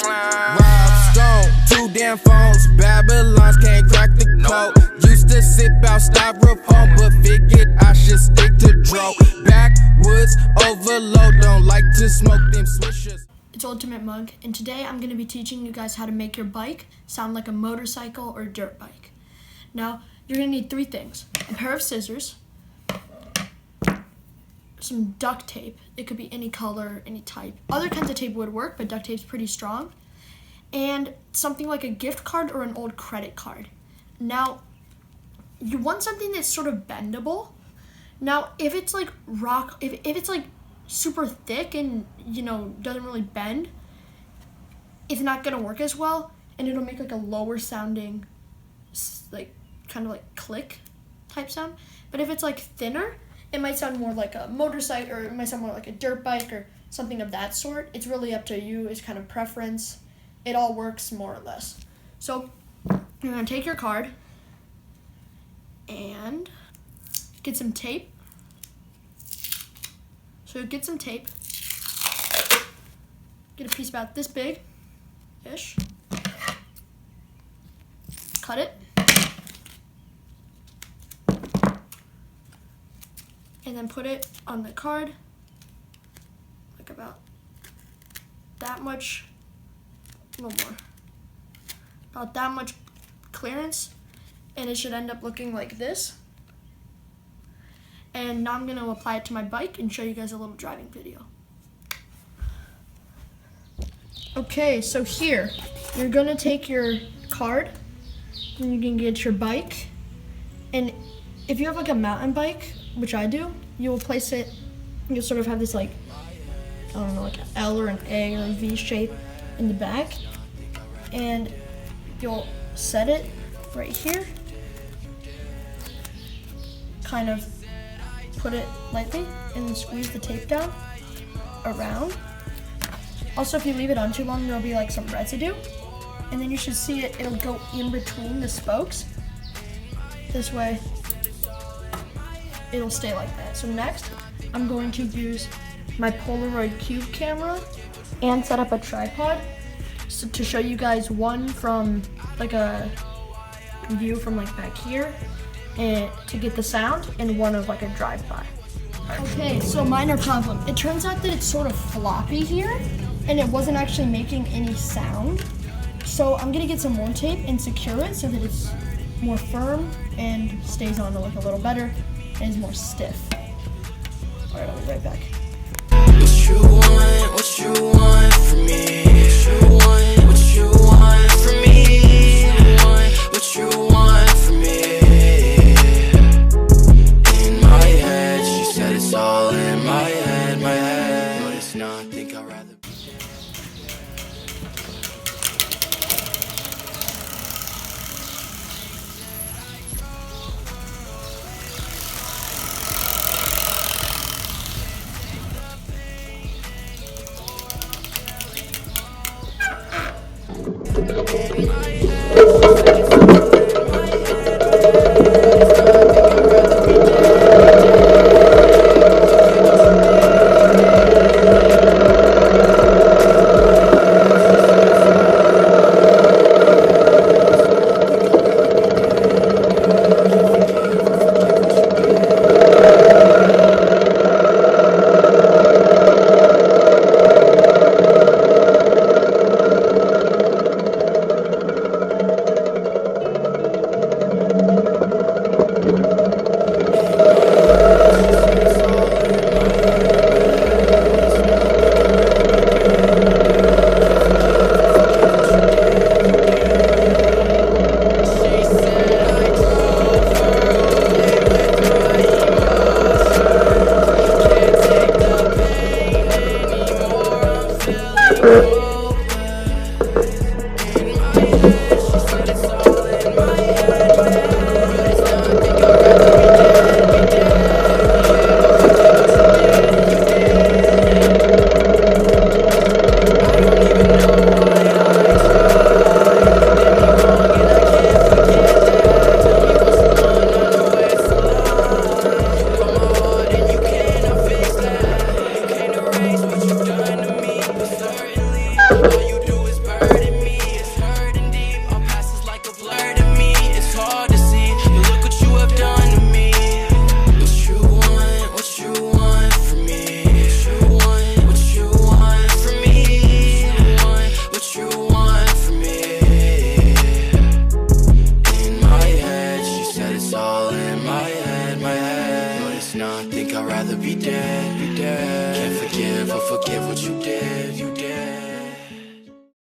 Rob Stone, 2 damn phones, Babylons can't crack the code. Used to sip out styrofoam, but figured I should stick to dro. Backwoods overload, don't like to smoke them swishers. It's Ultimate Mug, and today I'm going to be teaching you guys how to make your bike sound like a motorcycle or dirt bike. Now, you're going to need 3 things: a pair of scissors, some duct tape. It could be any color, any type. Other kinds of tape would work, but duct tape's pretty strong. And something like a gift card or an old credit card. Now, you want something that's sort of bendable. Now, if it's like if it's like super thick and, you know, doesn't really bend, it's not gonna work as well, and it'll make like a lower sounding, like kind of like click type sound. But if it's like thinner, it might sound more like a motorcycle, or it might sound more like a dirt bike or something of that sort. It's really up to you. It's kind of preference. It all works more or less. So you're gonna take your card and get some tape. So get some tape. Get a piece about this big-ish. Cut it. And then put it on the card, like about that much, a little more, about that much clearance, and it should end up looking like this. And now I'm going to apply it to my bike and show you guys a little driving video. Okay, so here, you're going to take your card, and you can get your bike, and if you have like a mountain bike, which I do, you will place it, you'll sort of have this like, I don't know, like an L or an A or a V shape in the back, and you'll set it right here, kind of put it lightly, and then squeeze the tape down around. Also, if you leave it on too long, there'll be like some residue, and then you should see it'll go in between the spokes. This way, it'll stay like that. So next, I'm going to use my Polaroid Cube camera and set up a tripod to show you guys one from like a view from like back here, and to get the sound, and one of like a drive-by. Okay, so minor problem. It turns out that it's sort of floppy here, and it wasn't actually making any sound. So I'm gonna get some more tape and secure it so that it's more firm and stays on to look a little better and is more stiff. Alright, I'll be right back. What you want from me? What you want from me? What you want from me? In my head, she said it's all in my head, but it's not. Think I'd rather. All you do is Nah, I think I'd rather be dead, Can't forgive or forget what you did,